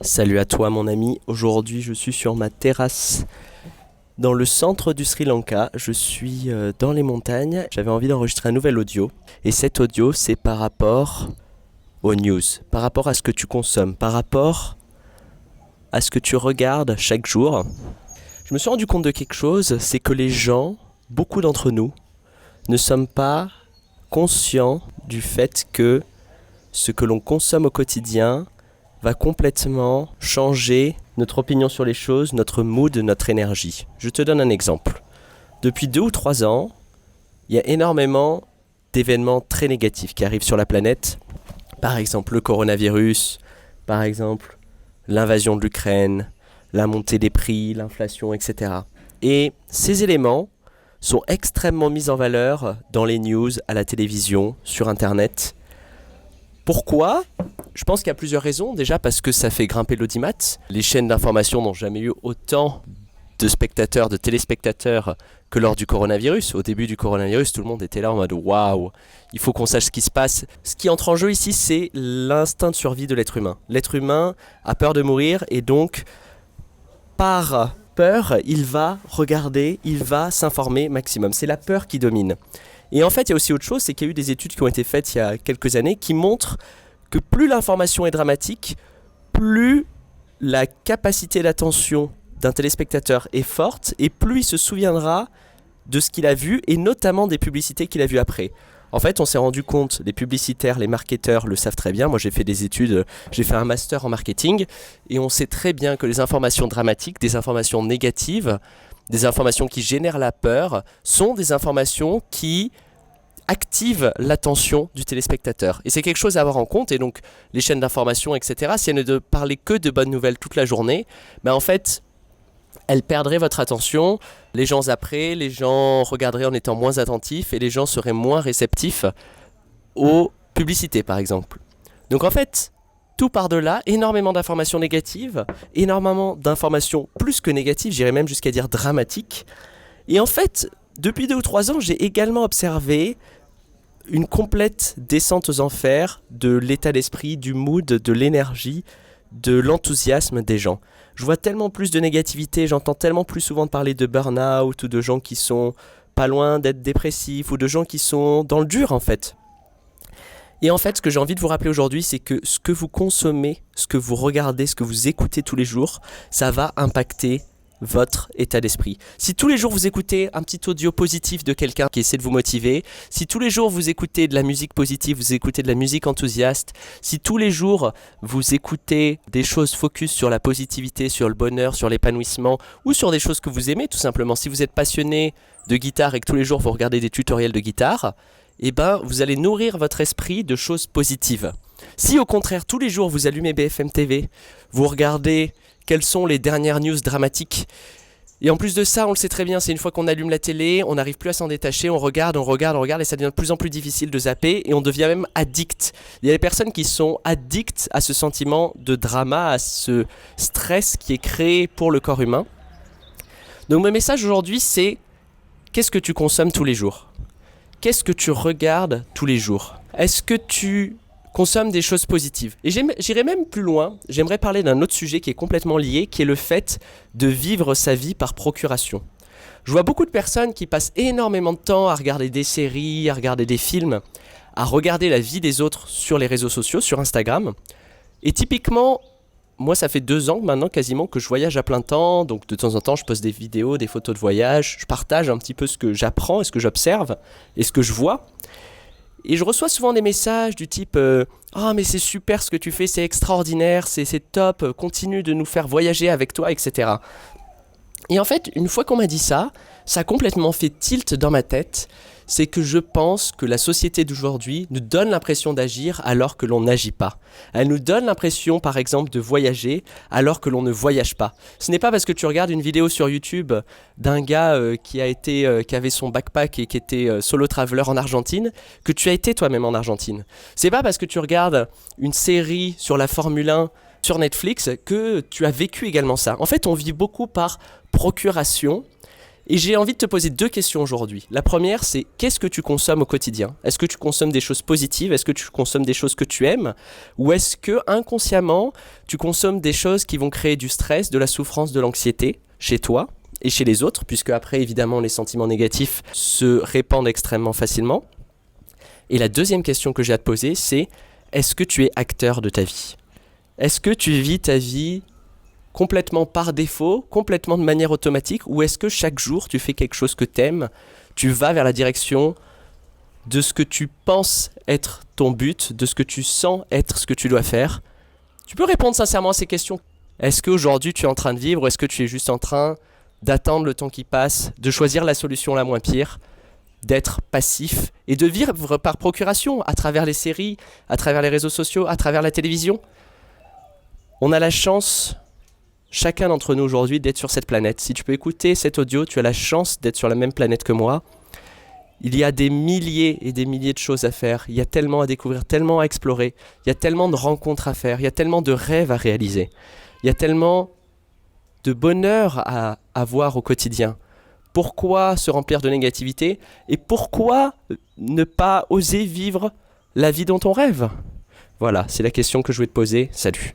Salut à toi mon ami, aujourd'hui je suis sur ma terrasse dans le centre du Sri Lanka, je suis dans les montagnes, j'avais envie d'enregistrer un nouvel audio et cet audio c'est par rapport aux news, par rapport à ce que tu consommes, par rapport à ce que tu regardes chaque jour. Je me suis rendu compte de quelque chose, c'est que les gens, beaucoup d'entre nous, ne sommes pas conscients du fait que ce que l'on consomme au quotidien va complètement changer notre opinion sur les choses, notre mood, notre énergie. Je te donne un exemple. Depuis 2 ou 3 ans, il y a énormément d'événements très négatifs qui arrivent sur la planète. Par exemple, le coronavirus, par exemple, l'invasion de l'Ukraine, la montée des prix, l'inflation, etc. Et ces éléments sont extrêmement mis en valeur dans les news, à la télévision, sur Internet. Pourquoi ? Je pense qu'il y a plusieurs raisons. Déjà parce que ça fait grimper l'audimat. Les chaînes d'information n'ont jamais eu autant de spectateurs, de téléspectateurs que lors du coronavirus. Au début du coronavirus, tout le monde était là en mode waouh, il faut qu'on sache ce qui se passe. Ce qui entre en jeu ici, c'est l'instinct de survie de l'être humain. L'être humain a peur de mourir et donc, par peur, il va regarder, il va s'informer maximum. C'est la peur qui domine. Et en fait, il y a aussi autre chose, c'est qu'il y a eu des études qui ont été faites il y a quelques années qui montrent que plus l'information est dramatique, plus la capacité d'attention d'un téléspectateur est forte et plus il se souviendra de ce qu'il a vu et notamment des publicités qu'il a vues après. En fait, on s'est rendu compte, les publicitaires, les marketeurs le savent très bien. Moi, j'ai fait des études, j'ai fait un master en marketing et on sait très bien que les informations dramatiques, des informations négatives, des informations qui génèrent la peur, sont des informations qui activent l'attention du téléspectateur. Et c'est quelque chose à avoir en compte. Et donc, les chaînes d'information, etc., si elles ne parlaient que de bonnes nouvelles toute la journée, en fait, elles perdraient votre attention. Les gens zapperaient, les gens regarderaient en étant moins attentifs et les gens seraient moins réceptifs aux publicités, par exemple. Donc, en fait, tout par de là, énormément d'informations négatives, énormément d'informations plus que négatives, j'irais même jusqu'à dire dramatiques. Et en fait, depuis 2 ou 3 ans, j'ai également observé une complète descente aux enfers de l'état d'esprit, du mood, de l'énergie, de l'enthousiasme des gens. Je vois tellement plus de négativité, j'entends tellement plus souvent parler de burn-out ou de gens qui sont pas loin d'être dépressifs ou de gens qui sont dans le dur en fait. Et en fait, ce que j'ai envie de vous rappeler aujourd'hui, c'est que ce que vous consommez, ce que vous regardez, ce que vous écoutez tous les jours, ça va impacter votre état d'esprit. Si tous les jours vous écoutez un petit audio positif de quelqu'un qui essaie de vous motiver, si tous les jours vous écoutez de la musique positive, vous écoutez de la musique enthousiaste, si tous les jours vous écoutez des choses focus sur la positivité, sur le bonheur, sur l'épanouissement ou sur des choses que vous aimez tout simplement, si vous êtes passionné de guitare et que tous les jours vous regardez des tutoriels de guitare, vous allez nourrir votre esprit de choses positives. Si au contraire tous les jours vous allumez BFM TV, vous regardez quelles sont les dernières news dramatiques. Et en plus de ça, on le sait très bien, c'est une fois qu'on allume la télé, on n'arrive plus à s'en détacher, on regarde et ça devient de plus en plus difficile de zapper et on devient même addict. Il y a des personnes qui sont addictes à ce sentiment de drama, à ce stress qui est créé pour le corps humain. Donc mon message aujourd'hui, c'est qu'est-ce que tu consommes tous les jours ? Qu'est-ce que tu regardes tous les jours ? Est-ce que tu consommes des choses positives ? Et j'irai même plus loin, j'aimerais parler d'un autre sujet qui est complètement lié, qui est le fait de vivre sa vie par procuration. Je vois beaucoup de personnes qui passent énormément de temps à regarder des séries, à regarder des films, à regarder la vie des autres sur les réseaux sociaux, sur Instagram. Et typiquement, moi ça fait 2 ans maintenant quasiment que je voyage à plein temps, donc de temps en temps je poste des vidéos, des photos de voyage, je partage un petit peu ce que j'apprends et ce que j'observe et ce que je vois. Et je reçois souvent des messages du type « Ah mais c'est super ce que tu fais, c'est extraordinaire, c'est top, continue de nous faire voyager avec toi, etc. » Et en fait, une fois qu'on m'a dit ça, ça a complètement fait tilt dans ma tête. C'est que je pense que la société d'aujourd'hui nous donne l'impression d'agir alors que l'on n'agit pas. Elle nous donne l'impression, par exemple, de voyager alors que l'on ne voyage pas. Ce n'est pas parce que tu regardes une vidéo sur YouTube d'un gars qui avait son backpack et qui était solo traveler en Argentine que tu as été toi-même en Argentine. C'est pas parce que tu regardes une série sur la Formule 1 sur Netflix que tu as vécu également ça. En fait, on vit beaucoup par procuration. Et j'ai envie de te poser deux questions aujourd'hui. La première, c'est qu'est-ce que tu consommes au quotidien? Est-ce que tu consommes des choses positives? Est-ce que tu consommes des choses que tu aimes? Ou est-ce que inconsciemment, tu consommes des choses qui vont créer du stress, de la souffrance, de l'anxiété chez toi et chez les autres, puisque après, évidemment, les sentiments négatifs se répandent extrêmement facilement. Et la deuxième question que j'ai à te poser, c'est est-ce que tu es acteur de ta vie? Est-ce que tu vis ta vie complètement par défaut, complètement de manière automatique, ou est-ce que chaque jour tu fais quelque chose que t'aimes, tu vas vers la direction de ce que tu penses être ton but, de ce que tu sens être ce que tu dois faire? Tu peux répondre sincèrement à ces questions. Est-ce qu'aujourd'hui tu es en train de vivre, ou est-ce que tu es juste en train d'attendre le temps qui passe, de choisir la solution la moins pire, d'être passif et de vivre par procuration à travers les séries, à travers les réseaux sociaux, à travers la télévision? On a la chance, chacun d'entre nous aujourd'hui, d'être sur cette planète. Si tu peux écouter cet audio, tu as la chance d'être sur la même planète que moi. Il y a des milliers et des milliers de choses à faire. Il y a tellement à découvrir, tellement à explorer. Il y a tellement de rencontres à faire. Il y a tellement de rêves à réaliser. Il y a tellement de bonheur à avoir au quotidien. Pourquoi se remplir de négativité? Et pourquoi ne pas oser vivre la vie dont on rêve? Voilà, c'est la question que je voulais te poser. Salut.